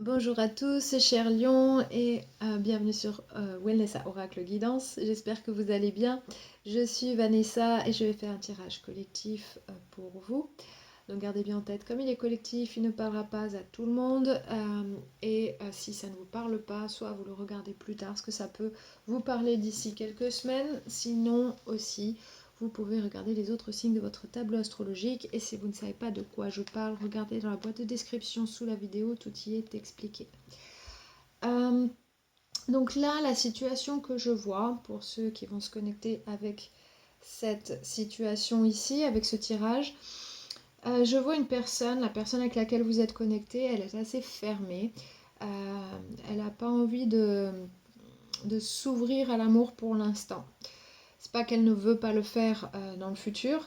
Bonjour à tous, chers lions, et bienvenue sur Wellness à Oracle Guidance. J'espère que vous allez bien. Je suis Vanessa et je vais faire un tirage collectif pour vous. Donc gardez bien en tête, comme il est collectif, il ne parlera pas à tout le monde. Si ça ne vous parle pas, soit vous le regardez plus tard, parce que ça peut vous parler d'ici quelques semaines. Sinon aussi, vous pouvez regarder les autres signes de votre tableau astrologique. Et si vous ne savez pas de quoi je parle, regardez dans la boîte de description sous la vidéo, tout y est expliqué. Euh, donc là, la situation que je vois, pour ceux qui vont se connecter avec cette situation ici, avec ce tirage, je vois une personne, la personne avec laquelle vous êtes connecté, elle est assez fermée. Elle n'a pas envie de s'ouvrir à l'amour pour l'instant. C'est pas qu'elle ne veut pas le faire dans le futur,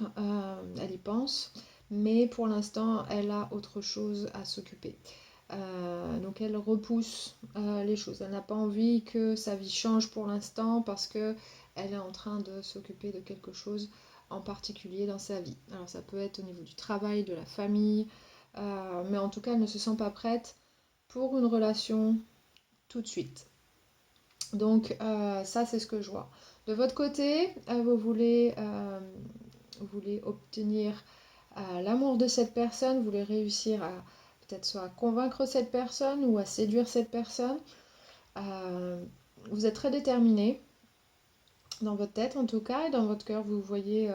elle y pense, mais pour l'instant, elle a autre chose à s'occuper. Donc elle repousse les choses. Elle n'a pas envie que sa vie change pour l'instant parce que elle est en train de s'occuper de quelque chose en particulier dans sa vie. Alors ça peut être au niveau du travail, de la famille, mais en tout cas elle ne se sent pas prête pour une relation tout de suite. Donc ça c'est ce que je vois. De votre côté, vous voulez obtenir l'amour de cette personne, vous voulez réussir à peut-être soit à convaincre cette personne ou à séduire cette personne. Euh, vous êtes très déterminé dans votre tête en tout cas, et dans votre cœur vous voyez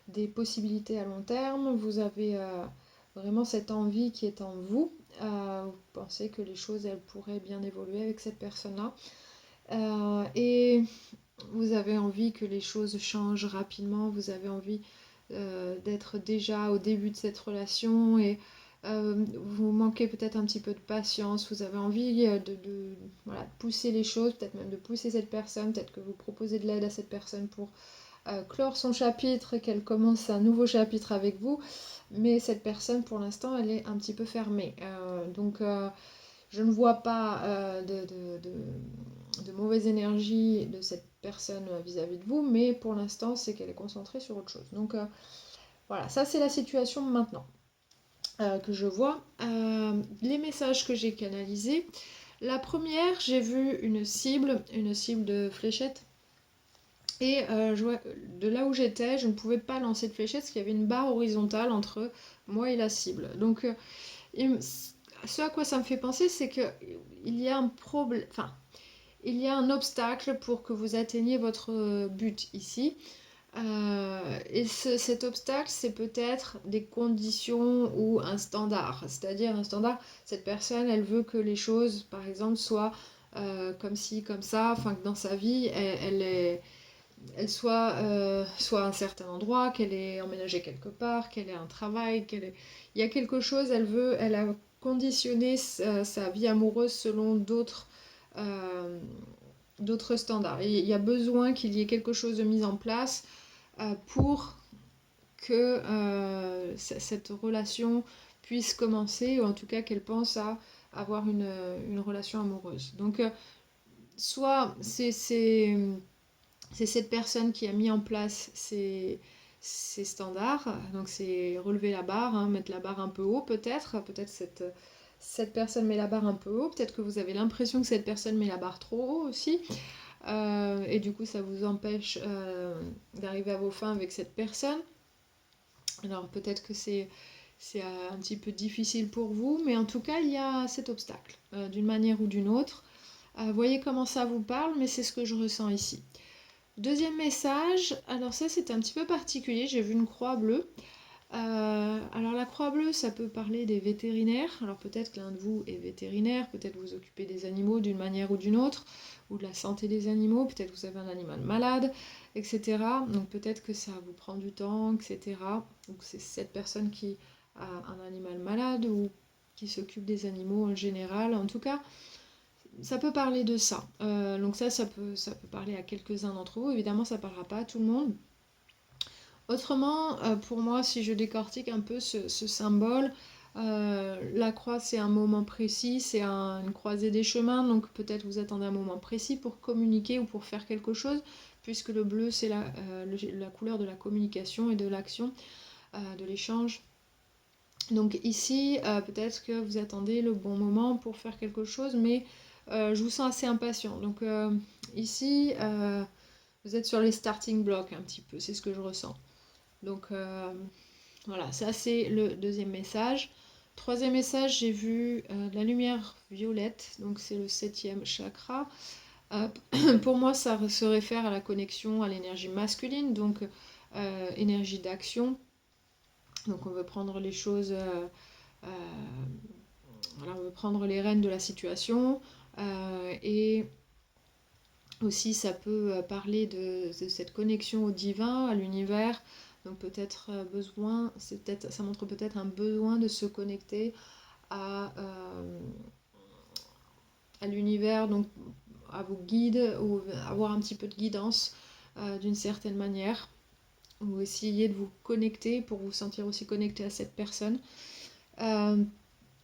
des possibilités à long terme, vous avez vraiment cette envie qui est en vous. Vous pensez que les choses elles pourraient bien évoluer avec cette personne-là. Et vous avez envie que les choses changent rapidement, vous avez envie d'être déjà au début de cette relation et vous manquez peut-être un petit peu de patience, vous avez envie voilà, de pousser les choses, peut-être même de pousser cette personne, peut-être que vous proposez de l'aide à cette personne pour clore son chapitre, qu'elle commence un nouveau chapitre avec vous, mais cette personne pour l'instant elle est un petit peu fermée. Je ne vois pas de mauvaise énergie de cette personne vis-à-vis de vous, mais pour l'instant, c'est qu'elle est concentrée sur autre chose. Donc voilà, ça c'est la situation maintenant que je vois. Les messages que j'ai canalisés. La première, j'ai vu une cible de fléchette. Et de là où j'étais, je ne pouvais pas lancer de fléchette parce qu'il y avait une barre horizontale entre moi et la cible. Donc ce à quoi ça me fait penser, c'est qu'il y a un problème, enfin, il y a un obstacle pour que vous atteigniez votre but ici. Cet obstacle, c'est peut-être des conditions ou un standard. C'est-à-dire un standard, cette personne, elle veut que les choses, par exemple, soient comme ci, comme ça, enfin que dans sa vie, elle soit à un certain endroit, qu'elle ait emménagé quelque part, qu'elle ait un travail, il y a quelque chose, elle a conditionné sa vie amoureuse selon euh, d'autres standards. Et il y a besoin qu'il y ait quelque chose de mis en place pour que cette relation puisse commencer, ou en tout cas qu'elle pense à avoir une relation amoureuse. Donc, soit c'est cette personne qui a mis en place ces standards, donc c'est relever la barre, hein, mettre la barre un peu haut peut-être, cette personne met la barre un peu haut, peut-être que vous avez l'impression que cette personne met la barre trop haut aussi, et du coup ça vous empêche d'arriver à vos fins avec cette personne. Alors peut-être que c'est un petit peu difficile pour vous, mais en tout cas il y a cet obstacle, d'une manière ou d'une autre. Voyez comment ça vous parle, mais c'est ce que je ressens ici. Deuxième message, alors ça c'est un petit peu particulier, j'ai vu une croix bleue. Alors la croix bleue, ça peut parler des vétérinaires. Alors peut-être que l'un de vous est vétérinaire, peut-être vous occupez des animaux d'une manière ou d'une autre, ou de la santé des animaux, peut-être vous avez un animal malade, etc. Donc peut-être que ça vous prend du temps, etc. Donc c'est cette personne qui a un animal malade ou qui s'occupe des animaux en général. En tout cas, ça peut parler de ça. Donc ça peut parler à quelques-uns d'entre vous. Évidemment, ça ne parlera pas à tout le monde. Autrement, pour moi, si je décortique un peu ce symbole, la croix c'est un moment précis, c'est une croisée des chemins, donc peut-être vous attendez un moment précis pour communiquer ou pour faire quelque chose, puisque le bleu c'est la couleur de la communication et de l'action, de l'échange. Donc ici, peut-être que vous attendez le bon moment pour faire quelque chose, mais je vous sens assez impatient. Donc ici, vous êtes sur les starting blocks un petit peu, c'est ce que je ressens. Donc voilà, ça c'est le deuxième message. Troisième message, j'ai vu de la lumière violette, donc c'est le 7e chakra. Pour moi, ça se réfère à la connexion à l'énergie masculine, donc énergie d'action. Donc on veut prendre les choses, euh, voilà, on veut prendre les rênes de la situation. Et aussi, ça peut parler de cette connexion au divin, à l'univers. Donc peut-être besoin, ça montre peut-être un besoin de se connecter à l'univers, donc à vos guides, ou avoir un petit peu de guidance d'une certaine manière, ou essayer de vous connecter pour vous sentir aussi connecté à cette personne.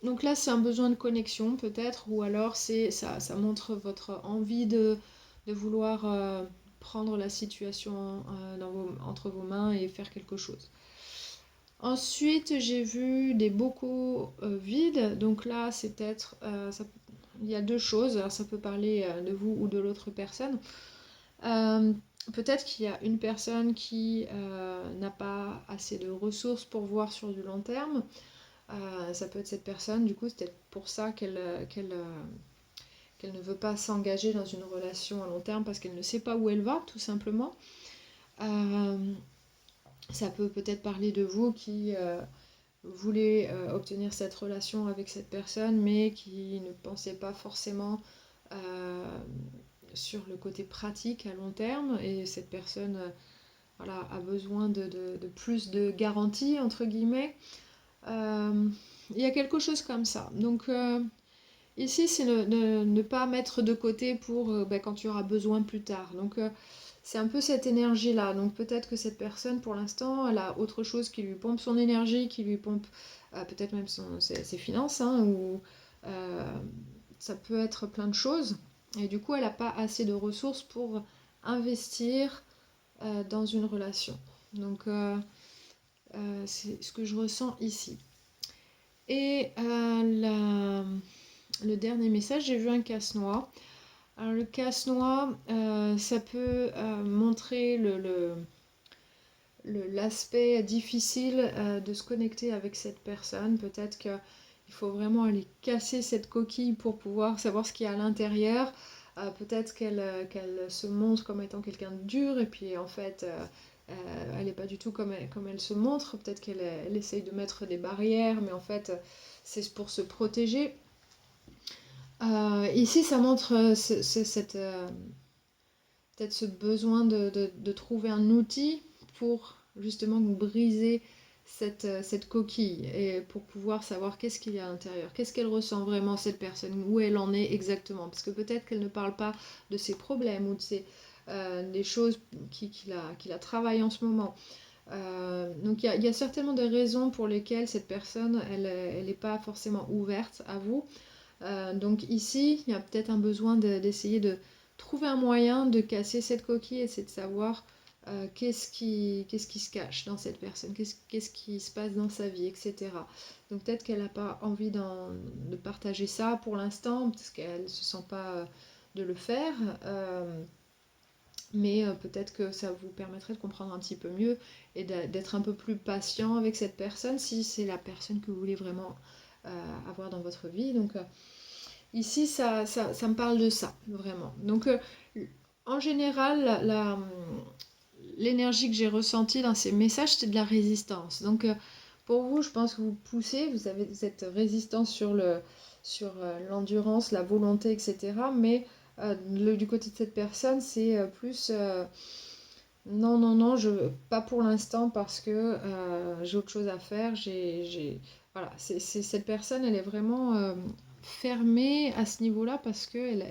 Donc là, c'est un besoin de connexion peut-être, ou alors ça montre votre envie de vouloir prendre la situation entre vos mains et faire quelque chose. Ensuite, j'ai vu des bocaux vides. Donc là, c'est peut-être, il y a deux choses. Alors, ça peut parler de vous ou de l'autre personne. Peut-être qu'il y a une personne qui n'a pas assez de ressources pour voir sur du long terme. Ça peut être cette personne, du coup, c'est peut-être pour ça qu'elle ne veut pas s'engager dans une relation à long terme parce qu'elle ne sait pas où elle va, tout simplement. Ça peut peut-être parler de vous qui voulez obtenir cette relation avec cette personne, mais qui ne pensez pas forcément sur le côté pratique à long terme. Et cette personne voilà, a besoin de plus de garanties, entre guillemets. Il y a quelque chose comme ça. Donc ici, c'est ne pas mettre de côté pour quand tu auras besoin plus tard. Donc c'est un peu cette énergie-là. Donc peut-être que cette personne, pour l'instant, elle a autre chose qui lui pompe son énergie, qui lui pompe peut-être même ses finances, hein, ou ça peut être plein de choses. Et du coup, elle n'a pas assez de ressources pour investir dans une relation. Donc c'est ce que je ressens ici. Et le dernier message, j'ai vu un casse-noix. Alors le casse-noix, ça peut montrer l'aspect difficile de se connecter avec cette personne. Peut-être qu'il faut vraiment aller casser cette coquille pour pouvoir savoir ce qu'il y a à l'intérieur. Peut-être qu'elle se montre comme étant quelqu'un de dur et puis en fait elle n'est pas du tout comme elle se montre. Peut-être qu'elle essaye de mettre des barrières, mais en fait c'est pour se protéger. Ici, ça montre peut-être ce besoin de trouver un outil pour justement briser cette coquille et pour pouvoir savoir qu'est-ce qu'il y a à l'intérieur, qu'est-ce qu'elle ressent vraiment cette personne, où elle en est exactement. Parce que peut-être qu'elle ne parle pas de ses problèmes ou des choses qu'il a travaillé en ce moment. Donc il y a certainement des raisons pour lesquelles cette personne, elle n'est pas forcément ouverte à vous. Donc ici, il y a peut-être un besoin d'essayer de trouver un moyen de casser cette coquille et c'est de savoir qu'est-ce qui se cache dans cette personne, qu'est-ce qui se passe dans sa vie, etc. Donc peut-être qu'elle n'a pas envie de partager ça pour l'instant, parce qu'elle ne se sent pas de le faire. Mais peut-être que ça vous permettrait de comprendre un petit peu mieux et d'être un peu plus patient avec cette personne si c'est la personne que vous voulez vraiment avoir dans votre vie. Donc ici, ça me parle de ça, vraiment. Donc en général, l'énergie que j'ai ressentie dans ces messages, c'était de la résistance. Donc pour vous, je pense que vous poussez, vous avez cette résistance sur l'endurance, la volonté, etc. Mais du côté de cette personne, c'est plus non, non, non, pas pour l'instant parce que j'ai autre chose à faire. Voilà, cette personne, elle est vraiment fermée à ce niveau-là parce qu'elle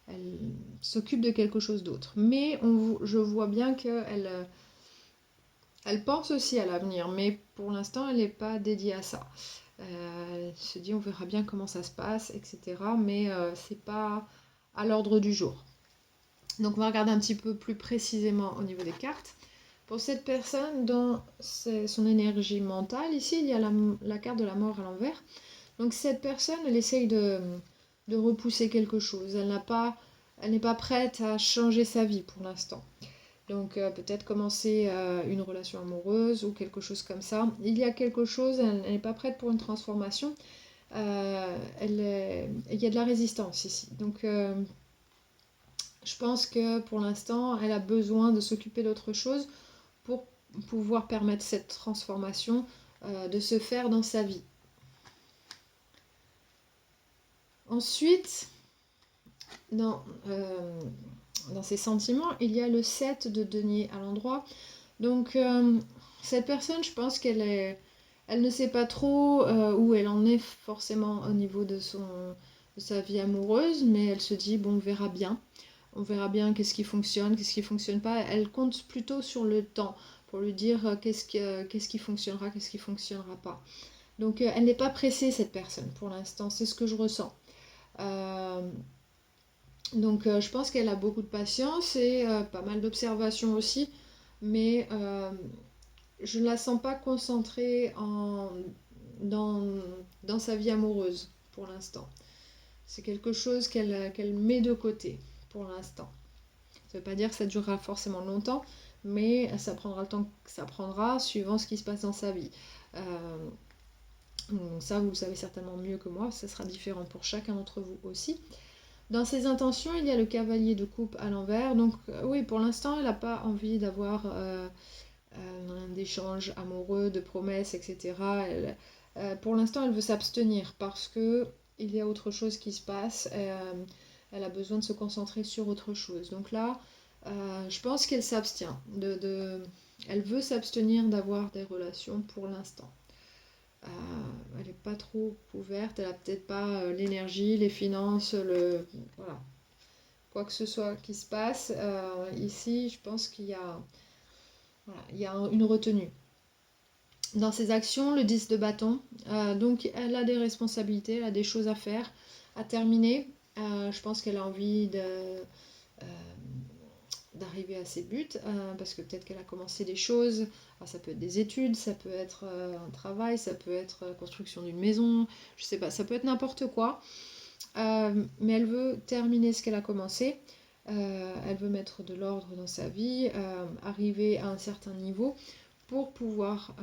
elle s'occupe de quelque chose d'autre. Mais je vois bien qu'elle elle pense aussi à l'avenir, mais pour l'instant, elle n'est pas dédiée à ça. Elle se dit, on verra bien comment ça se passe, etc. Mais c'est pas à l'ordre du jour. Donc on va regarder un petit peu plus précisément au niveau des cartes. Pour cette personne, dans son énergie mentale, ici, il y a la carte de la mort à l'envers. Donc cette personne, elle essaye de repousser quelque chose. Elle n'est pas prête à changer sa vie pour l'instant. Donc peut-être commencer une relation amoureuse ou quelque chose comme ça. Il y a quelque chose, elle n'est pas prête pour une transformation. Il y a de la résistance ici. Donc je pense que pour l'instant, elle a besoin de s'occuper d'autre chose pour pouvoir permettre cette transformation de se faire dans sa vie. Ensuite, dans, euh, dans ses sentiments, il y a le 7 de denier à l'endroit. Donc, cette personne, je pense elle ne sait pas trop où elle en est forcément au niveau de sa vie amoureuse, mais elle se dit, bon, on verra bien. On verra bien qu'est-ce qui fonctionne, qu'est-ce qui fonctionne pas. Elle compte plutôt sur le temps pour lui dire qu'est-ce qui fonctionnera, qu'est-ce qui fonctionnera pas. Donc, elle n'est pas pressée, cette personne, pour l'instant. C'est ce que je ressens. Euh, donc je pense qu'elle a beaucoup de patience et pas mal d'observation aussi, mais je ne la sens pas concentrée dans, dans sa vie amoureuse pour l'instant. C'est quelque chose qu'elle met de côté pour l'instant. Ça ne veut pas dire que ça durera forcément longtemps, mais ça prendra le temps que ça prendra suivant ce qui se passe dans sa vie. Donc ça, vous le savez certainement mieux que moi, ça sera différent pour chacun d'entre vous aussi. Dans ses intentions, il y a le cavalier de coupe à l'envers. Donc oui, pour l'instant, elle n'a pas envie d'avoir d'échanges amoureux, de promesses, etc. Pour l'instant, elle veut s'abstenir parce que il y a autre chose qui se passe. Elle a besoin de se concentrer sur autre chose. Donc là, je pense qu'elle s'abstient. Elle veut s'abstenir d'avoir des relations pour l'instant. Elle n'est pas trop ouverte, elle n'a peut-être pas l'énergie, les finances, voilà, quoi que ce soit qui se passe. Ici, je pense voilà, il y a une retenue. Dans ses actions, le 10 de bâton, donc elle a des responsabilités, elle a des choses à faire, à terminer. Je pense qu'elle a envie d'arriver à ses buts, parce que peut-être qu'elle a commencé des choses. Alors, ça peut être des études, ça peut être un travail, ça peut être la construction d'une maison, je sais pas, ça peut être n'importe quoi. Mais elle veut terminer ce qu'elle a commencé. Elle veut mettre de l'ordre dans sa vie, arriver à un certain niveau pour pouvoir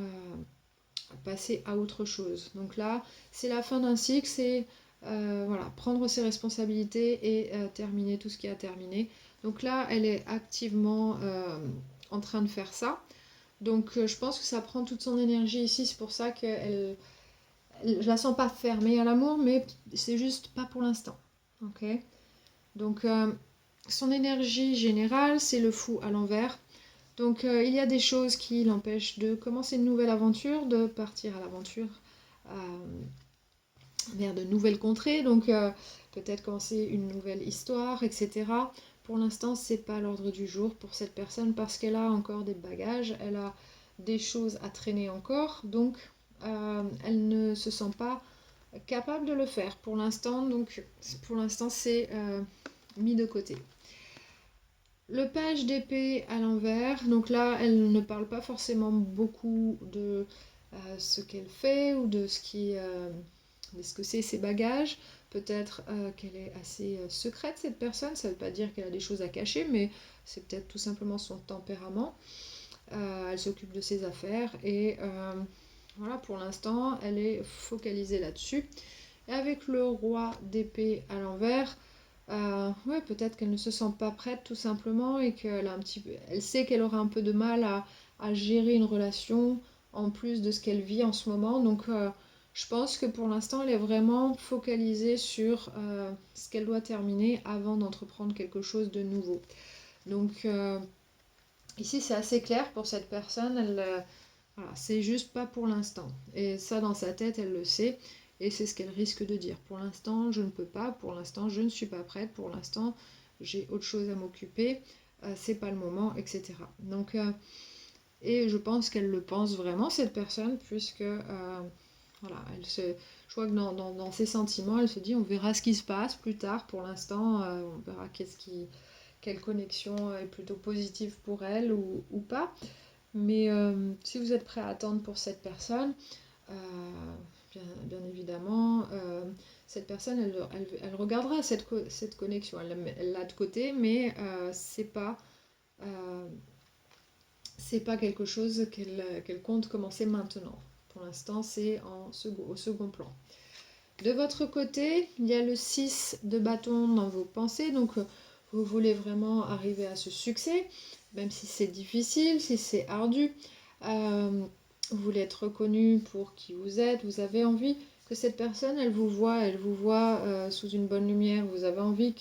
passer à autre chose. Donc là, c'est la fin d'un cycle, c'est voilà, prendre ses responsabilités et terminer tout ce qui a terminé. Donc là, elle est activement en train de faire ça. Donc je pense que ça prend toute son énergie ici, c'est pour ça que je la sens pas fermée à l'amour, mais c'est juste pas pour l'instant. Ok. Donc son énergie générale, c'est le fou à l'envers. Donc il y a des choses qui l'empêchent de commencer une nouvelle aventure, de partir à l'aventure euh, vers de nouvelles contrées, donc peut-être commencer une nouvelle histoire, etc. Pour l'instant, c'est pas l'ordre du jour pour cette personne parce qu'elle a encore des bagages, elle a des choses à traîner encore, donc elle ne se sent pas capable de le faire pour l'instant, donc pour l'instant c'est mis de côté. Le page d'épée à l'envers, donc là elle ne parle pas forcément beaucoup de ce qu'elle fait ou de ce que c'est ses bagages. Peut-être qu'elle est assez secrète cette personne, ça ne veut pas dire qu'elle a des choses à cacher, mais c'est peut-être tout simplement son tempérament. Elle s'occupe de ses affaires et voilà, pour l'instant elle est focalisée là-dessus. Et avec le roi d'épée à l'envers, ouais, peut-être qu'elle ne se sent pas prête tout simplement et qu'elle a un petit peu, elle sait qu'elle aura un peu de mal à gérer une relation en plus de ce qu'elle vit en ce moment. Donc je pense que pour l'instant elle est vraiment focalisée sur ce qu'elle doit terminer avant d'entreprendre quelque chose de nouveau. Donc ici c'est assez clair pour cette personne, voilà, c'est juste pas pour l'instant. Et ça dans sa tête elle le sait. Et c'est ce qu'elle risque de dire. Pour l'instant, je ne peux pas. Pour l'instant, je ne suis pas prête. Pour l'instant, j'ai autre chose à m'occuper. C'est pas le moment, etc. Donc, et je pense qu'elle le pense vraiment, cette personne, puisque voilà, je vois que dans ses sentiments, elle se dit on verra ce qui se passe plus tard. Pour l'instant, on verra quelle connexion est plutôt positive pour elle ou pas. Mais si vous êtes prêt à attendre pour cette personne, bien évidemment, cette personne, elle regardera cette connexion. Elle l'a de côté, mais euh, c'est pas quelque chose qu'elle compte commencer maintenant. Pour l'instant, c'est au second plan. De votre côté, il y a le 6 de bâton dans vos pensées, donc vous voulez vraiment arriver à ce succès, même si c'est difficile, si c'est ardu. Euh, vous voulez être reconnu pour qui vous êtes, vous avez envie que cette personne, elle vous voit sous une bonne lumière, vous avez envie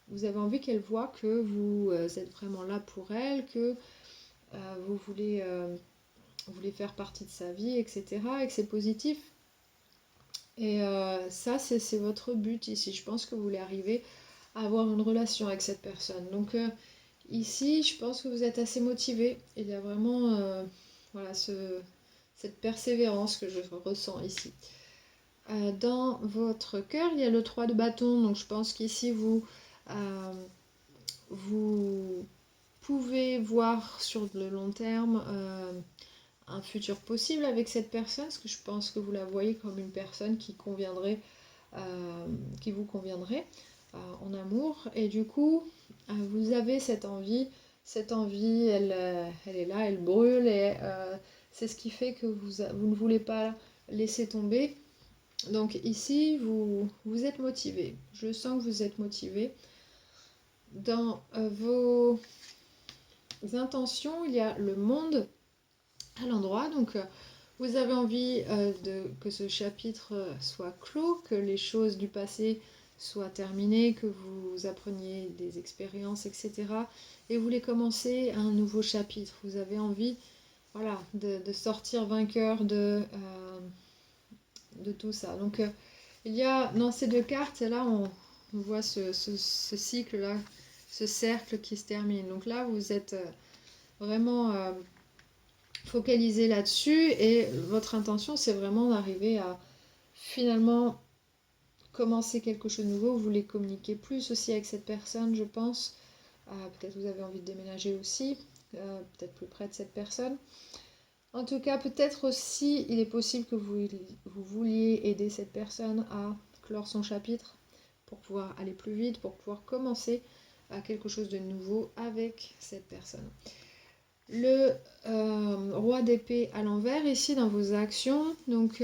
vous avez envie qu'elle voit que vous êtes vraiment là pour elle, que vous voulez faire partie de sa vie, etc., et que c'est positif. Et ça, c'est votre but ici. Je pense que vous voulez arriver à avoir une relation avec cette personne. Donc ici, je pense que vous êtes assez motivé. Il y a vraiment voilà, cette persévérance que je ressens ici. Dans votre cœur, il y a le 3 de bâton. Donc je pense qu'ici, vous pouvez voir sur le long terme un futur possible avec cette personne, parce que je pense que vous la voyez comme une personne qui vous conviendrait en amour. Et du coup, vous avez cette envie, elle est là, elle brûle, et c'est ce qui fait que vous ne voulez pas laisser tomber. Donc ici, vous êtes motivé. Je sens que vous êtes motivé. Dans vos intentions, il y a le monde à l'endroit. Donc vous avez envie que ce chapitre soit clos, que les choses du passé soient terminées, que vous appreniez des expériences, etc. Et vous voulez commencer un nouveau chapitre. Vous avez envie, voilà, de sortir vainqueur de tout ça. Donc il y a dans ces deux cartes, là on voit ce cycle-là, ce cercle qui se termine. Donc là vous êtes vraiment focalisé là-dessus, et votre intention c'est vraiment d'arriver à finalement commencer quelque chose de nouveau. Vous voulez communiquer plus aussi avec cette personne, je pense. Peut-être vous avez envie de déménager aussi, peut-être plus près de cette personne. En tout cas, peut-être aussi il est possible que vous vouliez aider cette personne à clore son chapitre pour pouvoir aller plus vite, pour pouvoir commencer à quelque chose de nouveau avec cette personne. Le roi d'épée à l'envers ici dans vos actions. Donc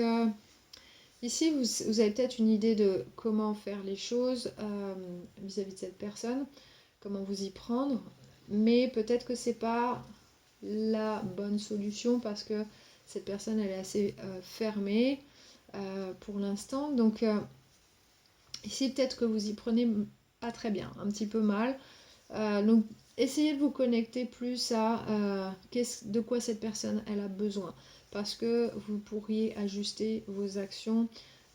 ici vous avez peut-être une idée de comment faire les choses vis-à-vis de cette personne, comment vous y prendre, mais peut-être que c'est pas la bonne solution parce que cette personne elle est assez fermée pour l'instant. Donc ici peut-être que vous y prenez pas très bien, un petit peu mal. Donc essayez de vous connecter plus à de quoi cette personne elle a besoin, parce que vous pourriez ajuster vos actions,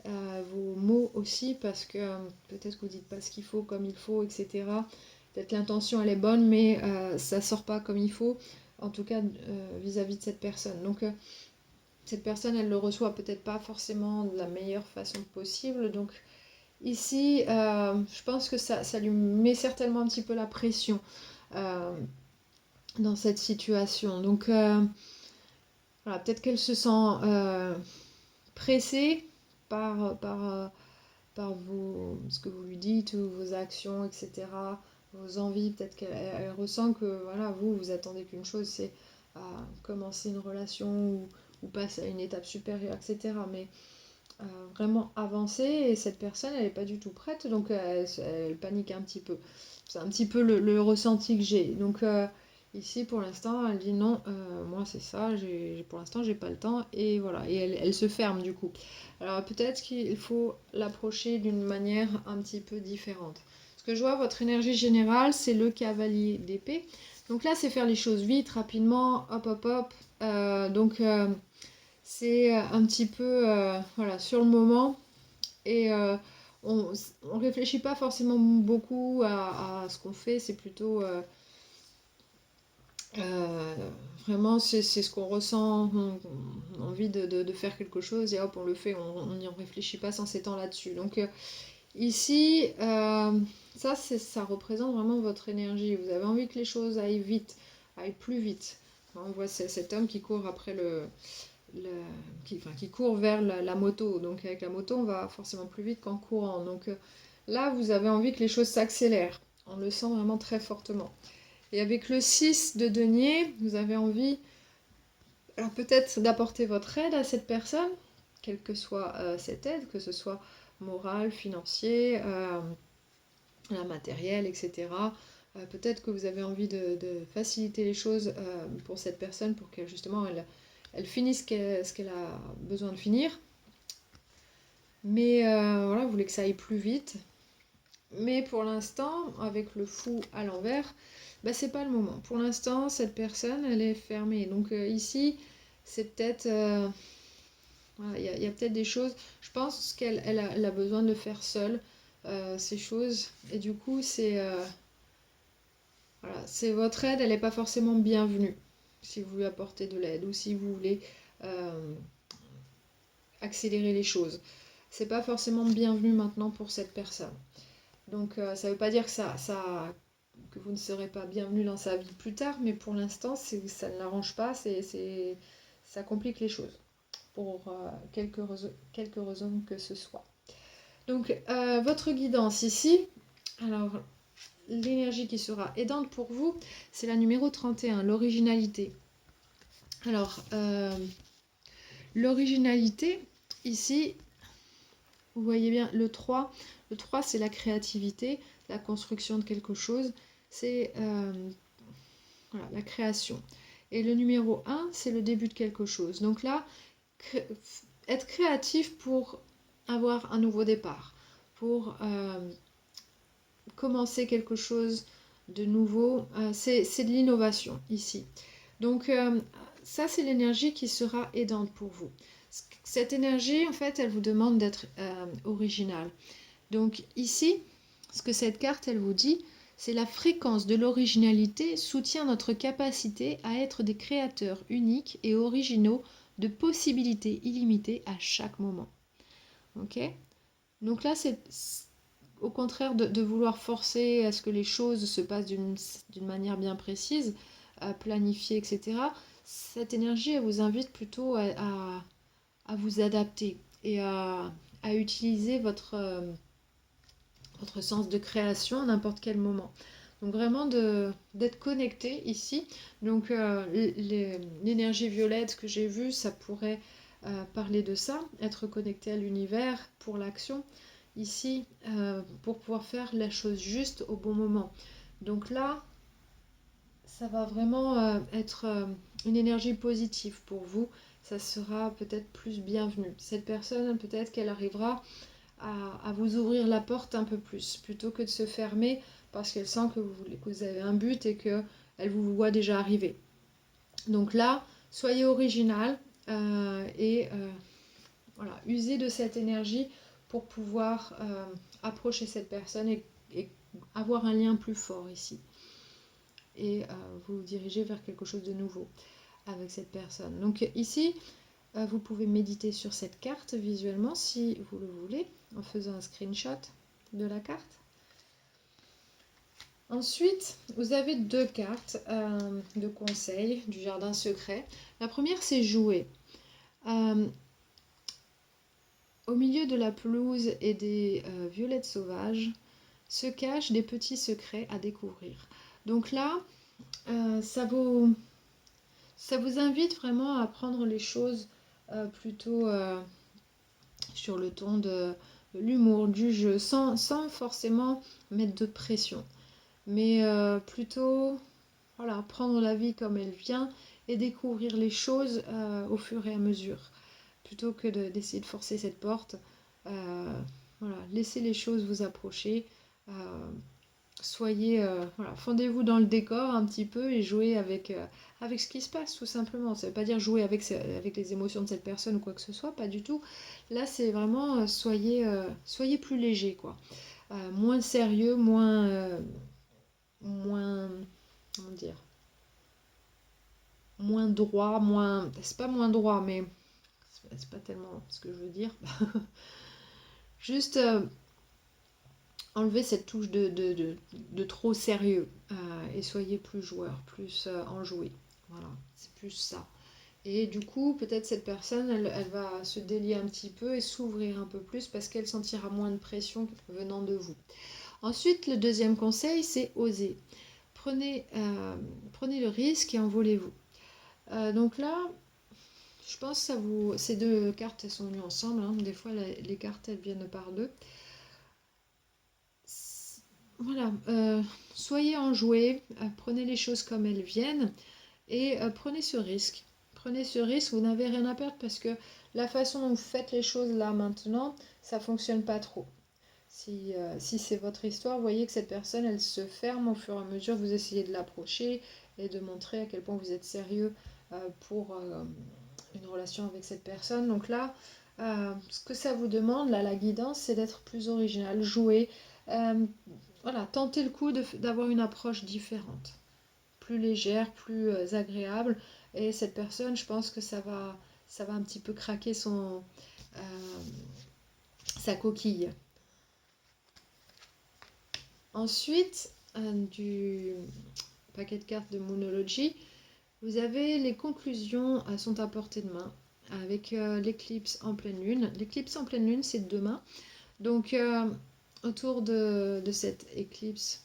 vos mots aussi, parce que peut-être que vous dites pas ce qu'il faut comme il faut, etc. Peut-être l'intention elle est bonne, mais ça sort pas comme il faut, en tout cas vis-à-vis de cette personne. Donc cette personne elle le reçoit peut-être pas forcément de la meilleure façon possible. Donc ici je pense que ça lui met certainement un petit peu la pression euh, dans cette situation. Donc voilà, peut-être qu'elle se sent pressée par ce que vous lui dites, ou vos actions, etc., vos envies. Peut-être qu'elle ressent que voilà, vous attendez qu'une chose, c'est commencer une relation ou passer à une étape supérieure, etc. Mais vraiment avancer, et cette personne, elle n'est pas du tout prête, donc elle panique un petit peu. C'est un petit peu le ressenti que j'ai. Donc ici, pour l'instant, elle dit non, moi c'est ça, pour l'instant, j'ai pas le temps, et voilà. Et elle se ferme du coup. Alors peut-être qu'il faut l'approcher d'une manière un petit peu différente. Ce que je vois, votre énergie générale, c'est le cavalier d'épée. Donc là, c'est faire les choses vite, rapidement, hop, hop, hop. Donc c'est un petit peu voilà, sur le moment, et on réfléchit pas forcément beaucoup à ce qu'on fait, c'est plutôt euh, vraiment c'est ce qu'on ressent, on a envie de faire quelque chose, et hop on le fait, on n'y réfléchit pas sans s'étendre là-dessus. Donc ici ça représente vraiment votre énergie, vous avez envie que les choses aillent vite, aille plus vite. On voit cet homme qui court après qui court vers la moto. Donc avec la moto, on va forcément plus vite qu'en courant. Donc là, vous avez envie que les choses s'accélèrent. On le sent vraiment très fortement. Et avec le 6 de denier, vous avez envie, alors peut-être d'apporter votre aide à cette personne, quelle que soit cette aide, que ce soit morale, financier, matériel, etc. Peut-être que vous avez envie de faciliter les choses pour cette personne pour qu'elle justement elle finisse ce qu'elle a besoin de finir. Mais voilà, vous voulez que ça aille plus vite. Mais pour l'instant, avec le fou à l'envers, bah, c'est pas le moment. Pour l'instant, cette personne, elle est fermée. Donc ici, c'est peut-être... voilà, il y a peut-être des choses... Je pense qu'elle a besoin de le faire seule, ces choses. Et du coup, voilà, c'est votre aide, elle n'est pas forcément bienvenue. Si vous lui apportez de l'aide ou si vous voulez accélérer les choses. C'est pas forcément bienvenu maintenant pour cette personne. Donc ça ne veut pas dire que vous ne serez pas bienvenu dans sa vie plus tard, mais pour l'instant, ça ne l'arrange pas, ça complique les choses, pour quelque raison que ce soit. Donc votre guidance ici, alors l'énergie qui sera aidante pour vous, c'est la numéro 31, l'originalité. Alors, l'originalité, ici, vous voyez bien, le 3 c'est la créativité, la construction de quelque chose, c'est voilà, la création. Et le numéro 1, c'est le début de quelque chose. Donc là, être créatif pour avoir un nouveau départ, pour commencer quelque chose de nouveau, c'est de l'innovation ici. Donc ça, c'est l'énergie qui sera aidante pour vous. Cette énergie, en fait, elle vous demande d'être original. Donc ici, ce que cette carte, elle vous dit, c'est la fréquence de l'originalité soutient notre capacité à être des créateurs uniques et originaux de possibilités illimitées à chaque moment. Ok ? Donc là, c'est au contraire de vouloir forcer à ce que les choses se passent d'une manière bien précise, planifiée, etc. Cette énergie, elle vous invite plutôt à vous adapter et à utiliser votre sens de création à n'importe quel moment. Donc vraiment d'être connecté ici. Donc l'énergie violette que j'ai vue, ça pourrait parler de ça, être connecté à l'univers pour l'action. Ici, pour pouvoir faire la chose juste au bon moment. Donc là, ça va vraiment être une énergie positive pour vous. Ça sera peut-être plus bienvenu. Cette personne, peut-être qu'elle arrivera à vous ouvrir la porte un peu plus, plutôt que de se fermer parce qu'elle sent que vous avez un but et qu'elle vous voit déjà arriver. Donc là, soyez original et voilà, usez de cette énergie pour pouvoir approcher cette personne et avoir un lien plus fort ici. Et vous dirigez vers quelque chose de nouveau avec cette personne. Donc ici, vous pouvez méditer sur cette carte visuellement si vous le voulez, en faisant un screenshot de la carte. Ensuite, vous avez 2 cartes de conseils du jardin secret. La première, c'est jouer. Au milieu de la pelouse et des violettes sauvages se cachent des petits secrets à découvrir. Donc là, ça vous invite vraiment à prendre les choses plutôt sur le ton de l'humour, du jeu, sans forcément mettre de pression. Mais plutôt voilà, prendre la vie comme elle vient et découvrir les choses au fur et à mesure. Plutôt que d'essayer de forcer cette porte. Voilà, laissez les choses vous approcher. Soyez, voilà, fondez-vous dans le décor un petit peu et jouez avec ce qui se passe tout simplement. Ça ne veut pas dire jouer avec les émotions de cette personne ou quoi que ce soit, pas du tout. Là, c'est vraiment soyez plus léger, quoi. Moins sérieux, moins comment dire, moins droit, c'est pas moins droit, mais c'est pas tellement ce que je veux dire. Juste enlevez cette touche de trop sérieux et soyez plus joueur, plus enjoué. Voilà, c'est plus ça. Et du coup, peut-être cette personne, elle va se délier un petit peu et s'ouvrir un peu plus parce qu'elle sentira moins de pression venant de vous. Ensuite, le deuxième conseil, c'est oser. Prenez le risque et envolez-vous. Donc là, je pense que ça vous... Ces deux cartes, elles sont venues ensemble. Hein. Des fois, les cartes, elles viennent par deux. Voilà, soyez enjoués, prenez les choses comme elles viennent et prenez ce risque. Prenez ce risque, vous n'avez rien à perdre parce que la façon dont vous faites les choses là maintenant, ça ne fonctionne pas trop. Si c'est votre histoire, vous voyez que cette personne, elle se ferme au fur et à mesure que vous essayez de l'approcher et de montrer à quel point vous êtes sérieux pour une relation avec cette personne. Donc là, ce que ça vous demande, là, la guidance, c'est d'être plus original, jouer, euh, voilà, tenter le coup d'avoir une approche différente, plus légère, plus agréable. Et cette personne, je pense que ça va un petit peu craquer euh, sa coquille. Ensuite, du paquet de cartes de Moonology, vous avez les conclusions sont à portée de main avec l'éclipse en pleine lune. L'éclipse en pleine lune, c'est demain. Donc, autour de cette éclipse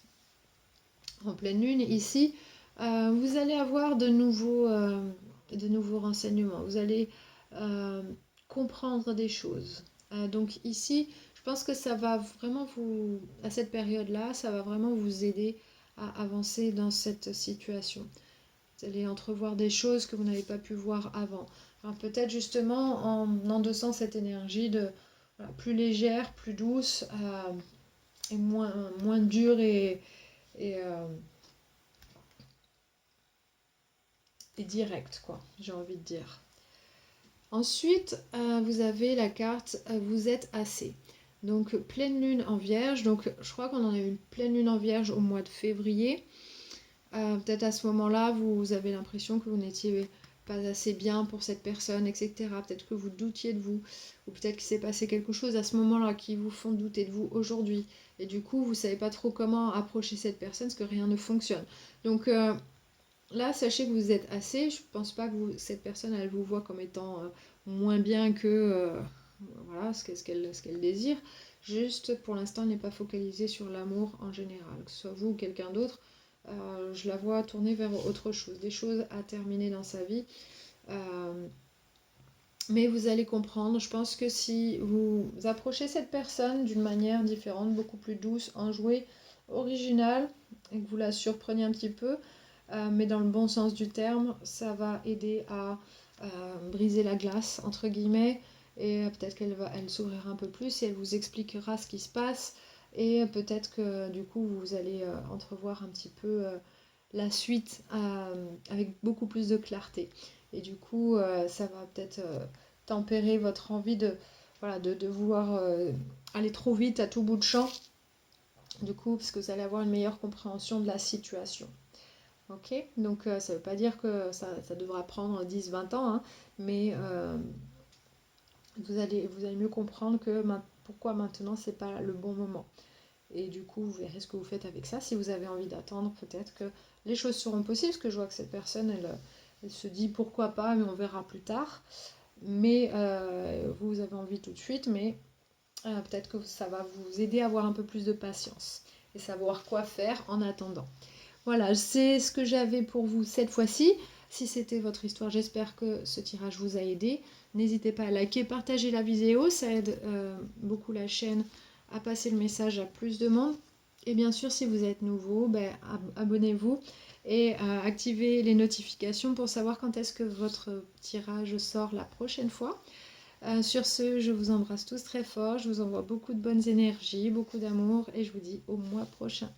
en pleine lune, ici, vous allez avoir de nouveaux renseignements. Vous allez euh, comprendre des choses. Donc ici, je pense que ça va vraiment à cette période-là, ça va vraiment vous aider à avancer dans cette situation. Vous allez entrevoir des choses que vous n'avez pas pu voir avant. Alors peut-être justement en endossant cette énergie voilà, plus légère, plus douce et moins dure et, euh, et directe, quoi, j'ai envie de dire. Ensuite, vous avez la carte Vous êtes assez. Donc pleine lune en vierge. Donc je crois qu'on en a eu une pleine lune en vierge au mois de février. Peut-être à ce moment-là, vous avez l'impression que vous n'étiez pas assez bien pour cette personne, etc. Peut-être que vous doutiez de vous, ou peut-être qu'il s'est passé quelque chose à ce moment-là qui vous font douter de vous aujourd'hui. Et du coup, vous ne savez pas trop comment approcher cette personne parce que rien ne fonctionne. Donc là, sachez que vous êtes assez. Je ne pense pas que cette personne, elle vous voit comme étant moins bien que voilà, ce qu'elle désire. Juste, pour l'instant, elle n'est pas focalisée sur l'amour en général. Que ce soit vous ou quelqu'un d'autre, je la vois tourner vers autre chose, des choses à terminer dans sa vie. Euh, mais vous allez comprendre, je pense que si vous approchez cette personne d'une manière différente, beaucoup plus douce, enjouée, originale, et que vous la surprenez un petit peu, mais dans le bon sens du terme, ça va aider à briser la glace, entre guillemets, et peut-être elle s'ouvrira un peu plus et elle vous expliquera ce qui se passe, et peut-être que du coup vous allez entrevoir un petit peu la suite avec beaucoup plus de clarté. Et du coup, ça va peut-être tempérer votre envie voilà, de vouloir aller trop vite à tout bout de champ, du coup, parce que vous allez avoir une meilleure compréhension de la situation. Ok, donc ça ne veut pas dire que ça devra prendre 10-20 ans, hein, mais vous allez mieux comprendre pourquoi maintenant c'est pas le bon moment. Et du coup, vous verrez ce que vous faites avec ça. Si vous avez envie d'attendre, peut-être que les choses seront possibles, parce que je vois que cette personne, elle se dit pourquoi pas, mais on verra plus tard. Mais vous avez envie tout de suite, mais peut-être que ça va vous aider à avoir un peu plus de patience et savoir quoi faire en attendant. Voilà, c'est ce que j'avais pour vous cette fois-ci. Si c'était votre histoire, j'espère que ce tirage vous a aidé. N'hésitez pas à liker, partager la vidéo, ça aide beaucoup la chaîne à passer le message à plus de monde. Et bien sûr, si vous êtes nouveau, abonnez-vous et activez les notifications pour savoir quand est-ce que votre tirage sort la prochaine fois. Sur ce, je vous embrasse tous très fort, je vous envoie beaucoup de bonnes énergies, beaucoup d'amour et je vous dis au mois prochain.